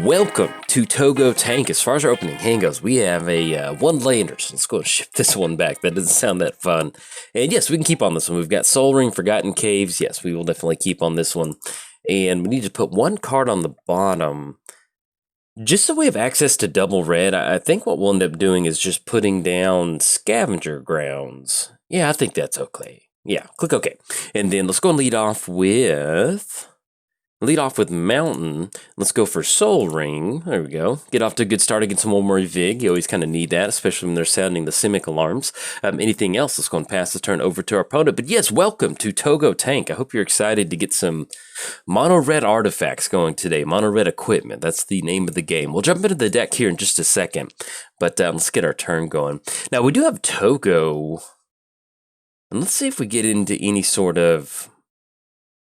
Welcome to Toggo Tank. As far as our opening hand goes, we have a one lander. So let's go and shift this one back. That doesn't sound that fun. And yes, we can keep on this one. We've got Soul Ring, Forgotten Caves. Yes, we will definitely keep on this one. And we need to put one card on the bottom. Just so we have access to double red, I think what we'll end up doing is just putting down Scavenger Grounds. Yeah, I think that's okay. Yeah, click OK. And then let's go and lead off with Mountain. Let's go for Soul Ring. There we go. Get off to a good start against some Momir Vig. You always kind of need that, especially when they're sounding the Simic alarms. Anything else? Let's go and pass the turn over to our opponent. But yes, welcome to Toggo Tank. I hope you're excited to get some mono red artifacts going today. Mono red equipment. That's the name of the game. We'll jump into the deck here in just a second. But let's get our turn going. Now, we do have Toggo. And let's see if we get into any sort of...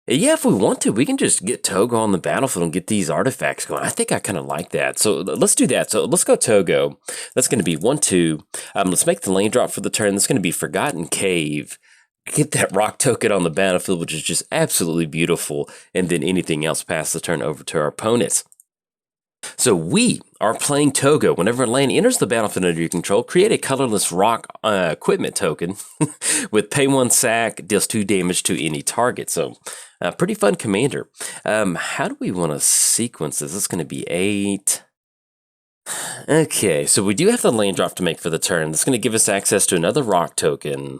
Yeah, if we want to, we can just get Toggo on the battlefield and get these artifacts going. I think I kind of like that. So let's do that. So let's go Toggo. That's going to be 1-2. Let's make the lane drop for the turn. That's going to be Forgotten Cave. Get that rock token on the battlefield, which is just absolutely beautiful. And then anything else, pass the turn over to our opponents. So we are playing Toggo. Whenever a land enters the battlefield under your control, create a colorless rock equipment token with pay 1 sack, deals 2 damage to any target. So pretty fun commander. How do we want to sequence this? It's going to be 8. Okay, so we do have the land drop to make for the turn. That's going to give us access to another rock token.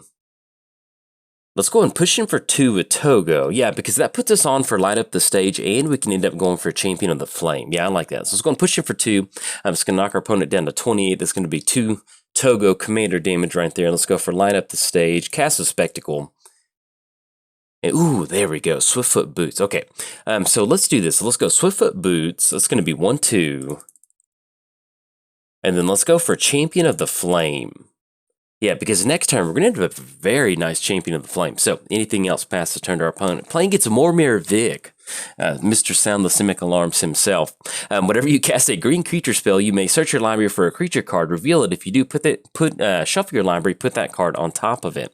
Let's go and push in for 2 with Toggo. Yeah, because that puts us on for light up the stage, and we can end up going for Champion of the Flame. Yeah, I like that. So let's go and push in for 2. I'm just going to knock our opponent down to 28. That's going to be 2 Toggo commander damage right there. Let's go for light up the stage, cast a Spectacle. And, ooh, there we go. Swiftfoot Boots. Okay, so let's do this. Let's go Swiftfoot Boots. That's going to be 1-2. And then let's go for Champion of the Flame. Yeah, because next turn we're going to end up with a very nice Champion of the Flame. So anything else pass the turn to our opponent. Playing gets Momir Vig, Mr. Sound the Simic Alarms himself. Whenever you cast a green creature spell, you may search your library for a creature card, reveal it. If you do, shuffle your library, put that card on top of it.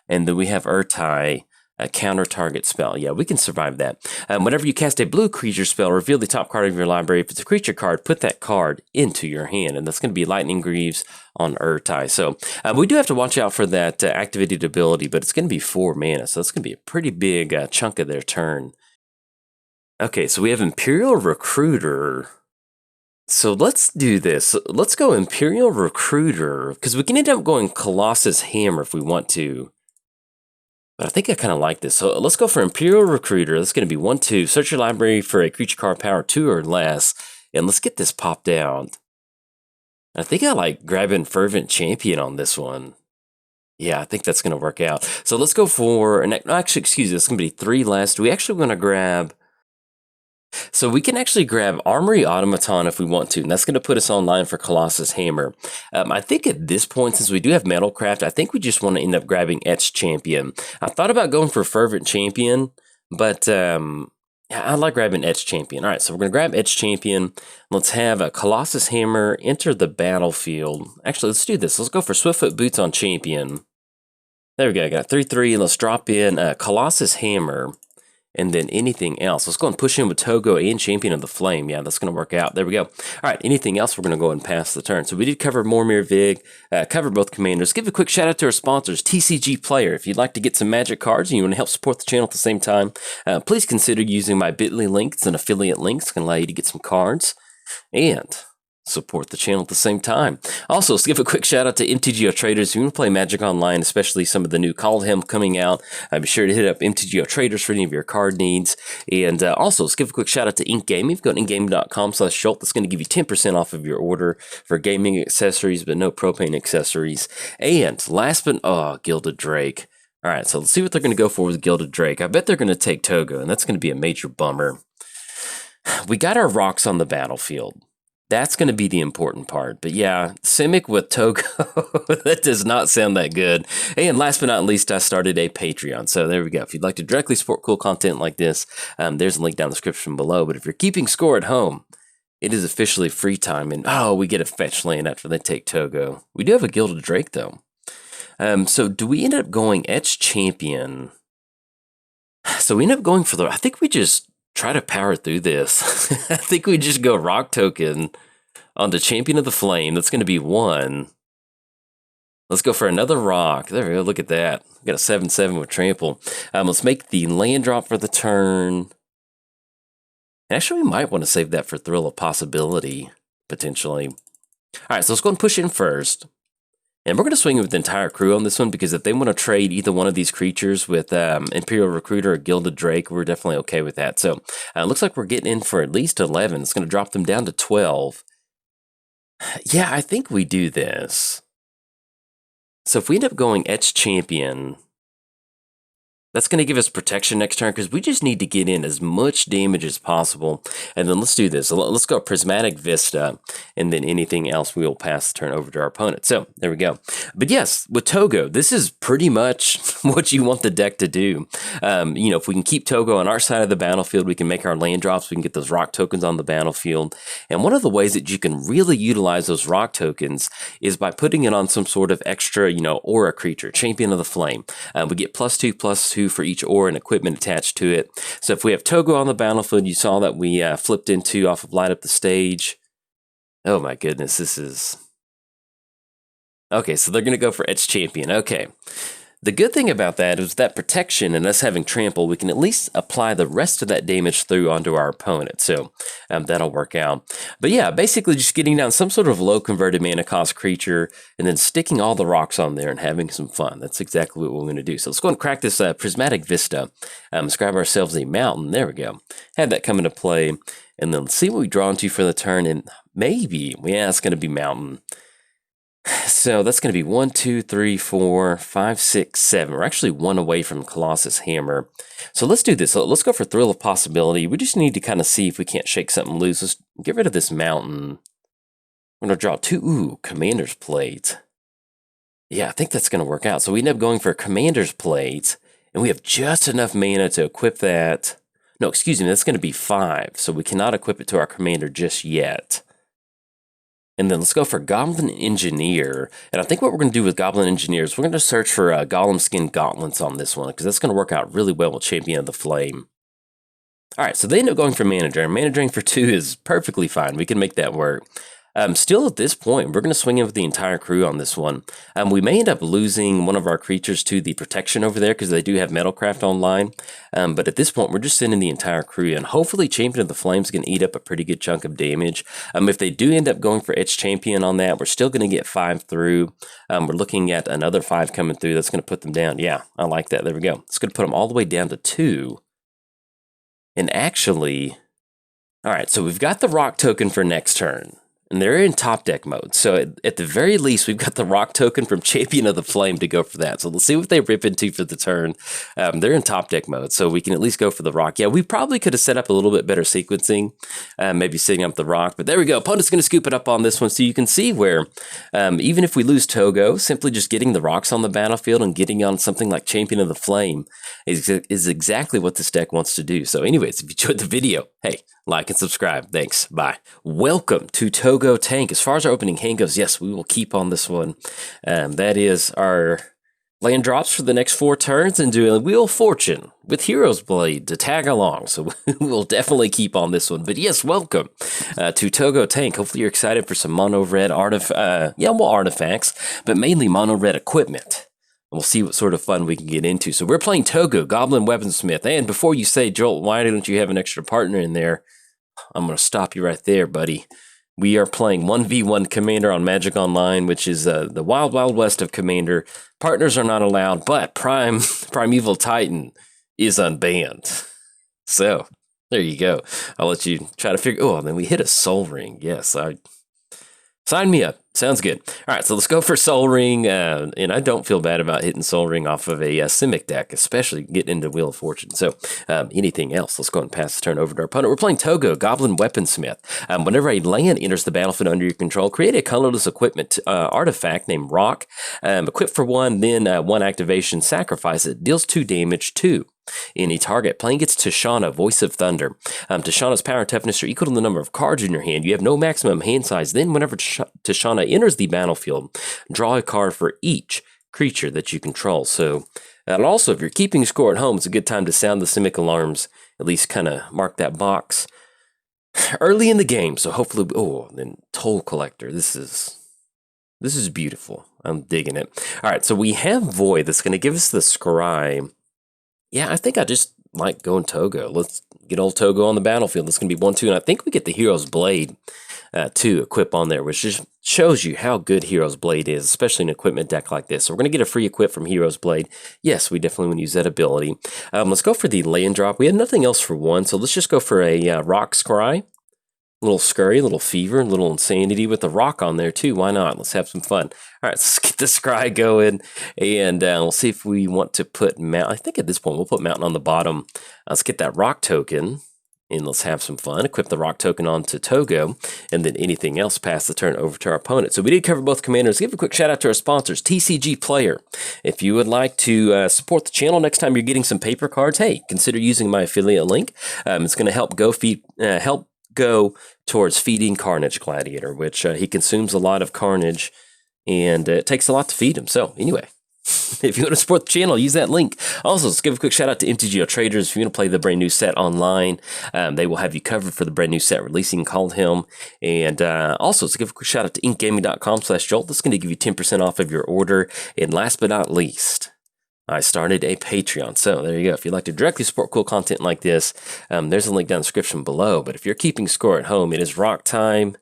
And then we have Urtai. A counter target spell. Yeah, we can survive that. Whenever you cast a blue creature spell, reveal the top card of your library. If it's a creature card, put that card into your hand. And that's going to be Lightning Greaves on Urtai. So we do have to watch out for that activated ability, but it's going to be 4 mana. So it's going to be a pretty big chunk of their turn. Okay, so we have Imperial Recruiter. So let's do this. Let's go Imperial Recruiter, because we can end up going Colossus Hammer if we want to. But I think I kind of like this. So let's go for Imperial Recruiter. That's going to be 1-2. Search your library for a creature card power 2 or less. And let's get this popped down. I think I like grabbing Fervent Champion on this one. Yeah, I think that's going to work out. So let's go for, actually, excuse me, it's going to be 3 last. We actually want to grab, so we can actually grab Armory Automaton if we want to, and that's going to put us online for Colossus Hammer. I think at this point, since we do have Metalcraft, I think we just want to end up grabbing Etched Champion. I thought about going for Fervent Champion, but I like grabbing Etched Champion. All right, so we're going to grab Etched Champion. Let's have a Colossus Hammer enter the battlefield. Actually, let's do this. Let's go for Swiftfoot Boots on Champion. There we go. I got 3-3. Let's drop in Colossus Hammer. And then anything else. Let's go and push in with Toggo and Champion of the Flame. Yeah, that's going to work out. There we go. All right, anything else, we're going to go and pass the turn. So we did cover Momir Vig, cover both commanders. Give a quick shout out to our sponsors, TCG Player. If you'd like to get some Magic cards and you want to help support the channel at the same time, please consider using my bit.ly link. It's an affiliate link. It's going to allow you to get some cards and support the channel at the same time. Also, let's give a quick shout out to MTGOTraders. If you want to play Magic Online, especially some of the new Caldhelm coming out, be sure to hit up MTGOTraders for any of your card needs. And also, let's give a quick shout out to Ink Gaming. If you go to inkgaming.com/Jolt, that's going to give you 10% off of your order for gaming accessories, but no propane accessories. And last but Gilded Drake. All right, so let's see what they're going to go for with Gilded Drake. I bet they're going to take Toggo, and that's going to be a major bummer. We got our rocks on the battlefield. That's going to be the important part. But yeah, Simic with Toggo, that does not sound that good. And last but not least, I started a Patreon. So there we go. If you'd like to directly support cool content like this, there's a link down in the description below. But if you're keeping score at home, it is officially free time. And we get a fetch land after they take Toggo. We do have a Gilded Drake, though. So do we end up going Etched Champion? So we end up going for I think we just try to power through this. I think we just go rock token onto Champion of the Flame. That's going to be 1. Let's go for another rock. There we go. Look at that. We got a 7/7 with trample. Let's make the land drop for the turn. Actually, we might want to save that for Thrill of Possibility, potentially. All right, so let's go and push in first. And we're going to swing with the entire crew on this one, because if they want to trade either one of these creatures with Imperial Recruiter or Gilded Drake, we're definitely okay with that. So it looks like we're getting in for at least 11. It's going to drop them down to 12. Yeah, I think we do this. So if we end up going Etch Champion, that's going to give us protection next turn, because we just need to get in as much damage as possible. And then let's do this. Let's go Prismatic Vista, and then anything else we will pass the turn over to our opponent. So there we go. But yes, with Toggo, this is pretty much what you want the deck to do. You know, if we can keep Toggo on our side of the battlefield, we can make our land drops, we can get those rock tokens on the battlefield. And one of the ways that you can really utilize those rock tokens is by putting it on some sort of extra, you know, aura creature, Champion of the Flame. We get +2/+2 for each aura and equipment attached to it. So if we have Toggo on the battlefield, you saw that we flipped into off of Light Up the Stage. Oh my goodness, this is... Okay, so they're going to go for Etch Champion. Okay. The good thing about that is that protection and us having trample, we can at least apply the rest of that damage through onto our opponent. So that'll work out. But yeah, basically just getting down some sort of low converted mana cost creature and then sticking all the rocks on there and having some fun. That's exactly what we're going to do. So let's go and crack this Prismatic Vista. Let's grab ourselves a mountain. There we go. Have that come into play. And then let's see what we draw into for the turn. And maybe, yeah, it's going to be mountain. So that's going to be 1, 2, 3, 4, 5, 6, 7. We're actually 1 away from Colossus Hammer. So let's do this. Let's go for Thrill of Possibility. We just need to kind of see if we can't shake something loose. Let's get rid of this mountain. We're going to draw 2. Ooh, Commander's Plate. Yeah, I think that's going to work out. So we end up going for Commander's Plate, and we have just enough mana to equip that. No, excuse me, that's going to be 5. So we cannot equip it to our commander just yet. And then let's go for Goblin Engineer. And I think what we're going to do with Goblin Engineer is we're going to search for Golem Skin Gauntlets on this one, because that's going to work out really well with Champion of the Flame. All right, so they end up going for Mana Drain. Mana Drain for 2 is perfectly fine. We can make that work. Still at this point, we're going to swing in with the entire crew on this one. We may end up losing one of our creatures to the protection over there because they do have Metalcraft online. But at this point, we're just sending the entire crew in. Hopefully, Champion of the Flames can eat up a pretty good chunk of damage. If they do end up going for Etch Champion on that, we're still going to get 5 through. We're looking at another 5 coming through. That's going to put them down. Yeah, I like that. There we go. It's going to put them all the way down to 2. And actually, all right, so we've got the rock token for next turn. And they're in top deck mode. So at the very least, we've got the rock token from Champion of the Flame to go for that. So let's see what they rip into for the turn. They're in top deck mode, so we can at least go for the rock. Yeah, we probably could have set up a little bit better sequencing, maybe setting up the rock. But there we go. Opponent's going to scoop it up on this one. So you can see where even if we lose Toggo, simply just getting the rocks on the battlefield and getting on something like Champion of the Flame is exactly what this deck wants to do. So anyways, if you enjoyed the video, hey, like and subscribe. Thanks. Bye. Welcome to Toggo Tank. As far as our opening hand goes, yes, we will keep on this one. That is our land drops for the next 4 turns and do a Wheel of Fortune with Hero's Blade to tag along. So we'll definitely keep on this one. But yes, welcome to Toggo Tank. Hopefully you're excited for some mono red artifacts, but mainly mono red equipment. We'll see what sort of fun we can get into. So we're playing Toggo, Goblin Weaponsmith. And before you say, Jolt, why don't you have an extra partner in there? I'm going to stop you right there, buddy. We are playing 1v1 Commander on Magic Online, which is the wild, wild west of Commander. Partners are not allowed, but Primeval Titan is unbanned. So, there you go. I'll let you try to figure... Oh, and then we hit a Soul Ring. Yes, sign me up. Sounds good. All right, so let's go for Soul Ring. And I don't feel bad about hitting Soul Ring off of a Simic deck, especially getting into Wheel of Fortune. So anything else, let's go and pass the turn over to our opponent. We're playing Toggo, Goblin Weaponsmith. Whenever a land enters the battlefield under your control, create a colorless equipment artifact named Rock. Equip for 1, then 1 activation, sacrifice it, deals 2 damage, 2. Any target playing gets Tishana, Voice of Thunder. Tishana's power and toughness are equal to the number of cards in your hand. You have no maximum hand size. Then whenever Tishana enters the battlefield, draw a card for each creature that you control. So And also, if you're keeping score at home, it's a good time to sound the Simic alarms, at least kind of mark that box early in the game. So hopefully, oh, then Toll Collector. This is beautiful. I'm digging it. All right, so we have Void that's going to give us the Scry. Yeah, I think I just like going Toggo. Let's get old Toggo on the battlefield. That's going to be 1-2, and I think we get the Hero's Blade to equip on there, which just shows you how good Hero's Blade is, especially in an equipment deck like this. So we're going to get a free equip from Hero's Blade. Yes, we definitely want to use that ability. Let's go for the land drop. We had nothing else for one, so let's just go for a Rock Scry. Little scurry, little fever, little insanity with the rock on there too. Why not? Let's have some fun. All right, let's get the scry going, and we'll see if we want to put mountain. I think at this point we'll put mountain on the bottom. Let's get that rock token, and let's have some fun. Equip the rock token onto Toggo, and then anything else pass the turn over to our opponent. So we did cover both commanders. Give a quick shout out to our sponsors, TCG Player. If you would like to support the channel next time you're getting some paper cards, hey, consider using my affiliate link. It's going to help go towards feeding Carnage Gladiator, which he consumes a lot of carnage, and it takes a lot to feed him. So anyway, if you want to support the channel, use that link. Also, let's give a quick shout out to MTGOTraders. If you want to play the brand new set online, they will have you covered for the brand new set releasing called Him. And also, let's give a quick shout out to inkgaming.com/Jolt. That's going to give you 10% off of your order. And last but not least, I started a Patreon. So there you go. If you'd like to directly support cool content like this, there's a link down in the description below. But if you're keeping score at home, it is rock time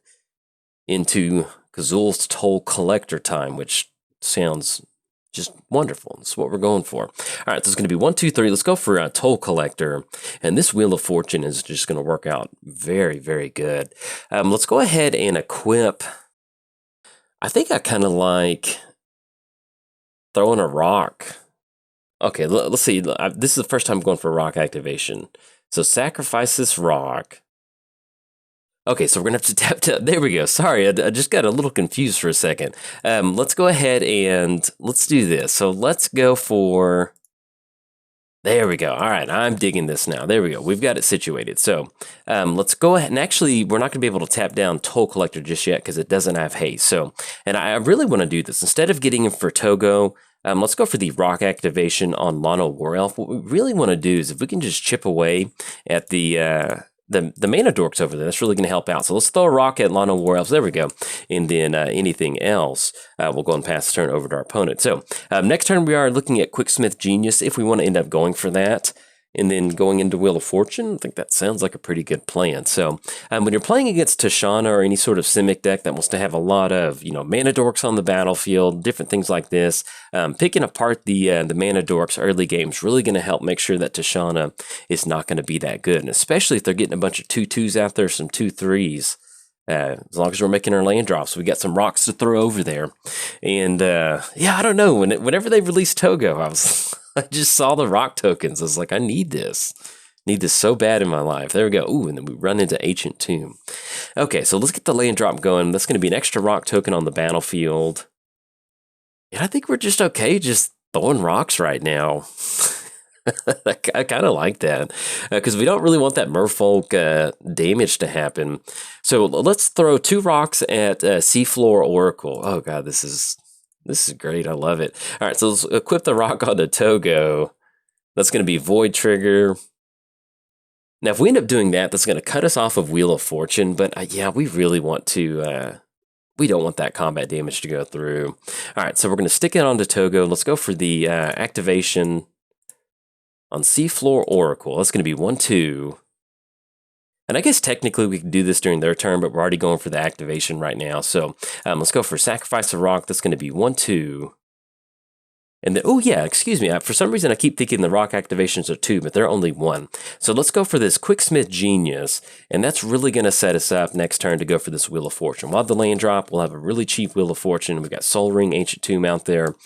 into Kazul's Toll Collector time, which sounds just wonderful. That's what we're going for. All right, this is going to be 1, 2, 3. Let's go for a Toll Collector. And this Wheel of Fortune is just going to work out very, very good. Let's go ahead and equip. I think I kind of like throwing a rock. Okay, let's see. This is the first time I'm going for rock activation. So sacrifice this rock. Okay, so we're going to have to tap. There we go. Sorry, I just got a little confused for a second. Let's go ahead and let's do this. So let's go for... There we go. All right, I'm digging this now. There we go. We've got it situated. So let's go ahead. And actually, we're not going to be able to tap down Toll Collector just yet because it doesn't have haste. So, and I really want to do this. Instead of getting him for Toggo, let's go for the rock activation on Lano War Elf. What we really want to do is if we can just chip away at the mana dorks over there, that's really going to help out. So let's throw a rock at Lano War Elves. There we go. And then anything else, we'll go and pass the turn over to our opponent. So next turn we are looking at Quicksmith Genius if we want to end up going for that. And then going into Wheel of Fortune, I think that sounds like a pretty good plan. So when you're playing against Tishana or any sort of Simic deck that wants to have a lot of, mana dorks on the battlefield, different things like this, picking apart the mana dorks early game is really going to help make sure that Tishana is not going to be that good. And especially if they're getting a bunch of 2/2s out there, some 2/3s. As long as we're making our land drops, we got some rocks to throw over there. And yeah, I don't know. Whenever they released Toggo, I just saw the rock tokens. I was like, I need this. Need this so bad in my life. There we go. Ooh, and then we run into Ancient Tomb. Okay, so let's get the land drop going. That's going to be an extra rock token on the battlefield. And I think we're just okay just throwing rocks right now. I kind of like that because we don't really want that merfolk damage to happen. So let's throw 2 rocks at Seafloor Oracle. Oh god, this is great. I love it. All right, so let's equip the rock onto Toggo. That's going to be Void Trigger. Now, if we end up doing that, that's going to cut us off of Wheel of Fortune. But yeah, we really want to. We don't want that combat damage to go through. All right, so we're going to stick it onto Toggo. Let's go for the activation on Seafloor Oracle. That's going to be 1/2. And I guess technically we can do this during their turn, but we're already going for the activation right now. So let's go for Sacrifice a Rock. That's going to be 1/2. And then, oh yeah, excuse me. For some reason, I keep thinking the rock activations are 2, but they're only 1. So let's go for this Quicksmith Genius, and that's really going to set us up next turn to go for this Wheel of Fortune. We'll have the land drop. We'll have a really cheap Wheel of Fortune. We've got Soul Ring, Ancient Tomb out there.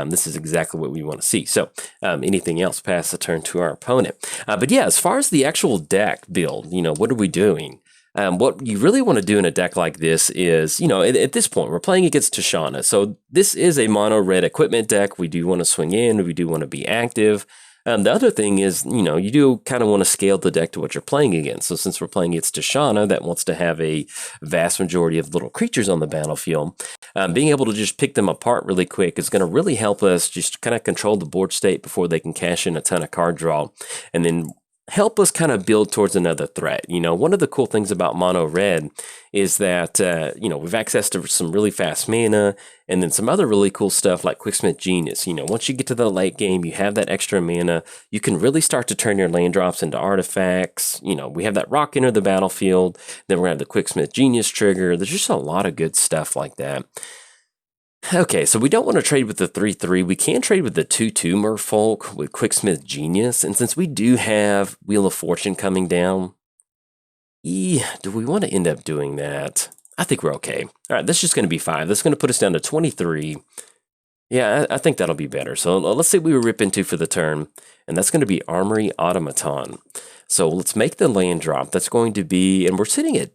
This is exactly what we want to see. So anything else, pass the turn to our opponent. But yeah, as far as the actual deck build, what are we doing? What you really want to do in a deck like this is, at this point, we're playing against Tishana. So this is a mono-red equipment deck. We do want to swing in. We do want to be active. The other thing is, you do kind of want to scale the deck to what you're playing against. So since we're playing against Tishana, that wants to have a vast majority of little creatures on the battlefield, being able to just pick them apart really quick is going to really help us just kind of control the board state before they can cash in a ton of card draw. And then help us kind of build towards another threat. One of the cool things about mono red is that, we've access to some really fast mana and then some other really cool stuff like Quicksmith Genius. Once you get to the late game, you have that extra mana, you can really start to turn your land drops into artifacts. We have that rock enter the battlefield, then we're going to have the Quicksmith Genius trigger. There's just a lot of good stuff like that. Okay, so we don't want to trade with the 3/3. We can trade with the 2/2 Merfolk with Quicksmith Genius. And since we do have Wheel of Fortune coming down, do we want to end up doing that? I think we're okay. All right, this is just going to be 5. This is going to put us down to 23. Yeah, I think that'll be better. So let's see what we rip into for the turn. And that's going to be Armory Automaton. So let's make the land drop. That's going to be, and we're sitting at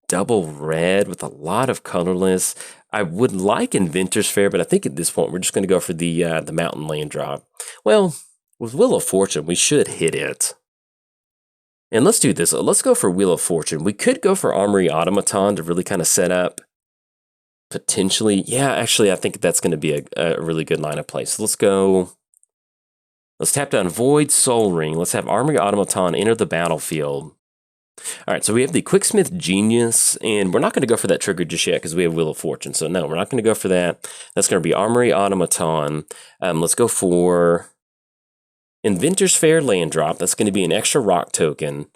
double red with a lot of colorless. I would like Inventor's Fair, but I think at this point we're just going to go for the mountain land drop. Well, with Wheel of Fortune, we should hit it. And let's do this. Let's go for Wheel of Fortune. We could go for Armory Automaton to really kind of set up potentially. Yeah, actually, I think that's going to be a really good line of play. So let's go. Let's tap down Void Soul Ring. Let's have Armory Automaton enter the battlefield. All right, so we have the Quicksmith Genius, and we're not going to go for that trigger just yet because we have Wheel of Fortune. So no, we're not going to go for that. That's going to be Armory Automaton. Let's go for Inventor's Fair land drop. That's going to be an extra rock token.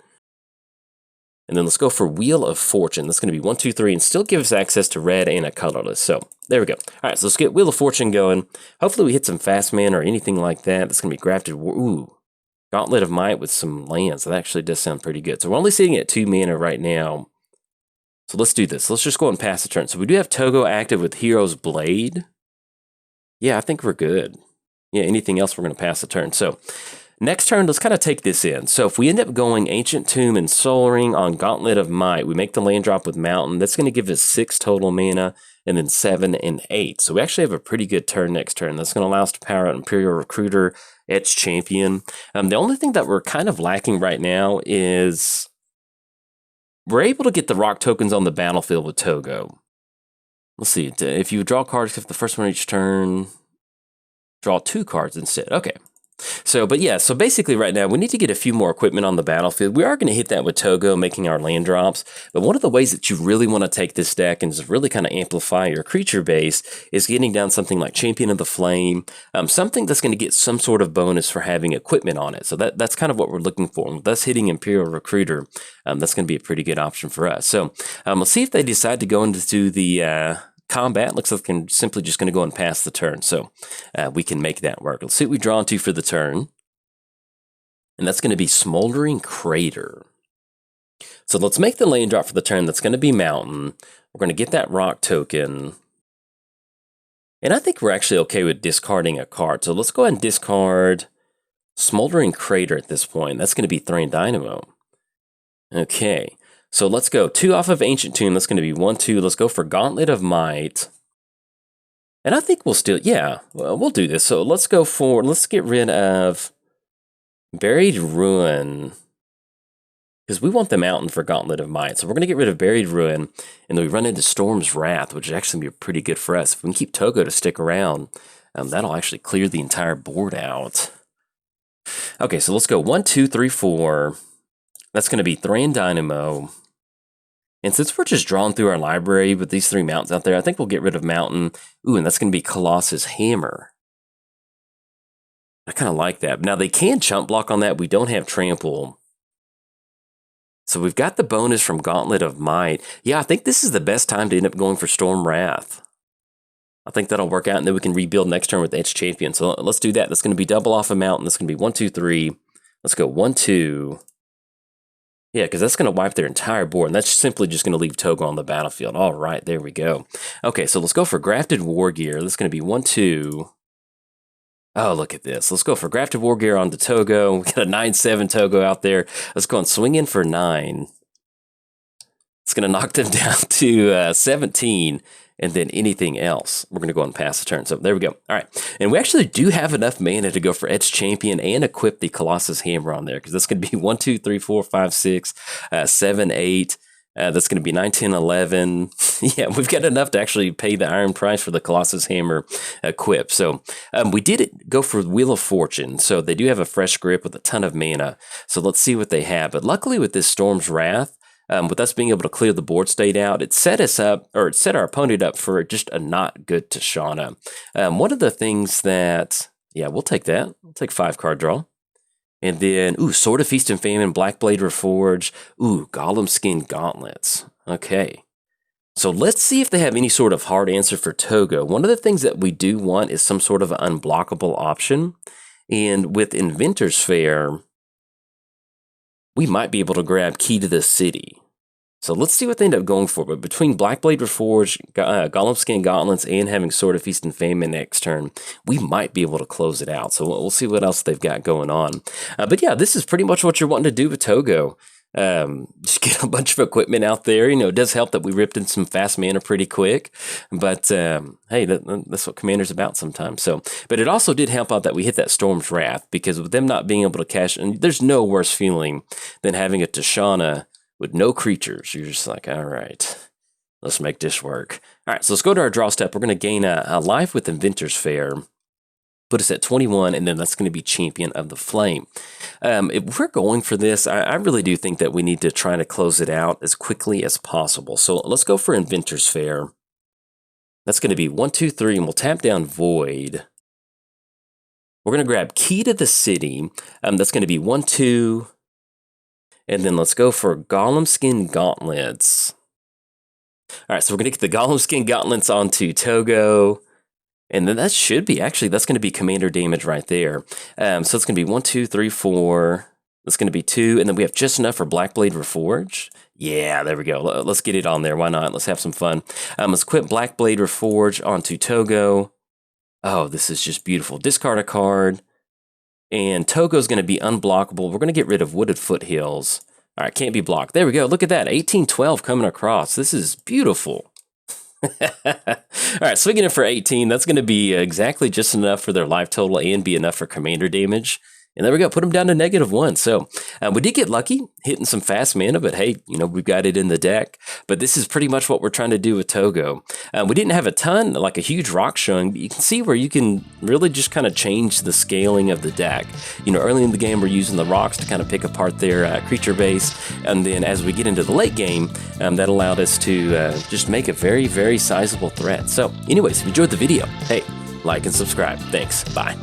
And then let's go for Wheel of Fortune. That's going to be 1, 2, 3, and still give us access to red and a colorless. So there we go. All right, so let's get Wheel of Fortune going. Hopefully we hit some fast mana or anything like that. That's going to be grafted. Ooh. Gauntlet of Might with some lands. That actually does sound pretty good. So we're only sitting at 2 mana right now. So let's do this. Let's just go and pass the turn. So we do have Toggo active with Hero's Blade. Yeah, I think we're good. Yeah, anything else, we're going to pass the turn. So next turn, let's kind of take this in. So if we end up going Ancient Tomb and Soul Ring on Gauntlet of Might, we make the land drop with Mountain. That's going to give us 6 total mana and then 7 and 8. So we actually have a pretty good turn next turn. That's going to allow us to power out Imperial Recruiter, Etch Champion. The only thing that we're kind of lacking right now is we're able to get the rock tokens on the battlefield with Toggo. Let's see. If you draw cards, if the first one each turn, draw 2 cards instead. Okay. So, but yeah, so basically right now we need to get a few more equipment on the battlefield. We are going to hit that with Toggo, making our land drops. But one of the ways that you really want to take this deck and just really kind of amplify your creature base is getting down something like Champion of the Flame, something that's going to get some sort of bonus for having equipment on it. So that's kind of what we're looking for. With us hitting Imperial Recruiter, that's going to be a pretty good option for us. So let's see if they decide to go into the combat. Looks like they're simply just going to go and pass the turn. So we can make that work. Let's see what we draw into for the turn. And that's going to be Smoldering Crater. So let's make the land drop for the turn. That's going to be Mountain. We're going to get that rock token. And I think we're actually okay with discarding a card. So let's go ahead and discard Smoldering Crater at this point. That's going to be Thrain Dynamo. Okay. So let's go 2 off of Ancient Tomb. That's going to be 1, 2. Let's go for Gauntlet of Might. And I think we'll still, yeah, we'll do this. So let's go for, let's get rid of Buried Ruin, because we want the Mountain for Gauntlet of Might. So we're going to get rid of Buried Ruin, and then we run into Storm's Wrath, which is actually going to be pretty good for us. If we can keep Toggo to stick around, that'll actually clear the entire board out. Okay, so let's go 1, 2, 3, 4. That's going to be Thrain Dynamo. And since we're just drawing through our library with these 3 mountains out there, I think we'll get rid of Mountain. Ooh, and that's going to be Colossus Hammer. I kind of like that. Now, they can chump block on that. We don't have Trample. So we've got the bonus from Gauntlet of Might. Yeah, I think this is the best time to end up going for Storm Wrath. I think that'll work out, and then we can rebuild next turn with Etch Champion. So let's do that. That's going to be double off a Mountain. That's going to be 1, 2, 3. Let's go 1, 2. Yeah, because that's going to wipe their entire board, and that's simply just going to leave Toggo on the battlefield. All right, there we go. Okay, so let's go for Grafted War Gear. That's going to be 1, 2. Oh, look at this. Let's go for Grafted War Gear onto Toggo. We got a 9/7 Toggo out there. Let's go and swing in for 9. It's going to knock them down to 17. and then anything else, we're going to go and pass the turn. So there we go. All right. And we actually do have enough mana to go for Edge Champion and equip the Colossus Hammer on there, because that's going to be 1, 2, 3, 4, 5, 6, 7, 8. That's going to be 9, 10, 11. Yeah, we've got enough to actually pay the iron price for the Colossus Hammer equip. So we did go for Wheel of Fortune. So they do have a fresh grip with a ton of mana. So let's see what they have. But luckily with this Storm's Wrath, with us being able to clear the board state out, it set us up, or it set our opponent up for just a not good Tishana. One of the things that, yeah, we'll take that. We'll take 5-card draw. And then, Sword of Feast and Famine, Blackblade Reforge, Golem Skin Gauntlets. Okay. So let's see if they have any sort of hard answer for Toggo. One of the things that we do want is some sort of an unblockable option. And with Inventor's Fair, we might be able to grab Key to the City. So let's see what they end up going for. But between Blackblade Reforge, Golem Skin Gauntlets, and having Sword of Feast and Famine next turn, we might be able to close it out. So we'll see what else they've got going on. But yeah, this is pretty much what you're wanting to do with Toggo. Just get a bunch of equipment out there. You know, it does help that we ripped in some fast mana pretty quick, but hey, that's what Commander's about sometimes. So, but it also did help out that we hit that Storm's Wrath, because with them not being able to cash, and there's no worse feeling than having a Tishana with no creatures. You're just like, all right, let's make this work. All right, so let's go to our draw step. We're going to gain a life with Inventor's Fair. Put us at 21, and then that's going to be Champion of the Flame. If we're going for this, I really do think that we need to try to close it out as quickly as possible. So let's go for Inventor's Fair. That's going to be 1, 2, 3, and we'll tap down Void. We're going to grab Key to the City. That's going to be 1, 2, and then let's go for Golem Skin Gauntlets. All right, so we're going to get the Golem Skin Gauntlets onto Toggo. And then that should be, actually, that's going to be commander damage right there. So it's going to be 1, 2, 3, 4. That's going to be 2. And then we have just enough for Blackblade Reforge. Yeah, there we go. Let's get it on there. Why not? Let's have some fun. Let's equip Blackblade Reforge onto Toggo. Oh, this is just beautiful. Discard a card. And Toggo's going to be unblockable. We're going to get rid of Wooded Foothills. All right, can't be blocked. There we go. Look at that. 18-12 coming across. This is beautiful. All right, swinging it for 18. That's going to be exactly just enough for their life total and be enough for commander damage. And there we go, put them down to -1. So we did get lucky, hitting some fast mana, but hey, you know, we've got it in the deck. But this is pretty much what we're trying to do with Toggo. We didn't have a ton, like a huge rock showing, but you can see where you can really just kind of change the scaling of the deck. You know, early in the game, we're using the rocks to kind of pick apart their creature base. And then as we get into the late game, that allowed us to just make a very, very sizable threat. So anyways, if you enjoyed the video, hey, like and subscribe. Thanks. Bye.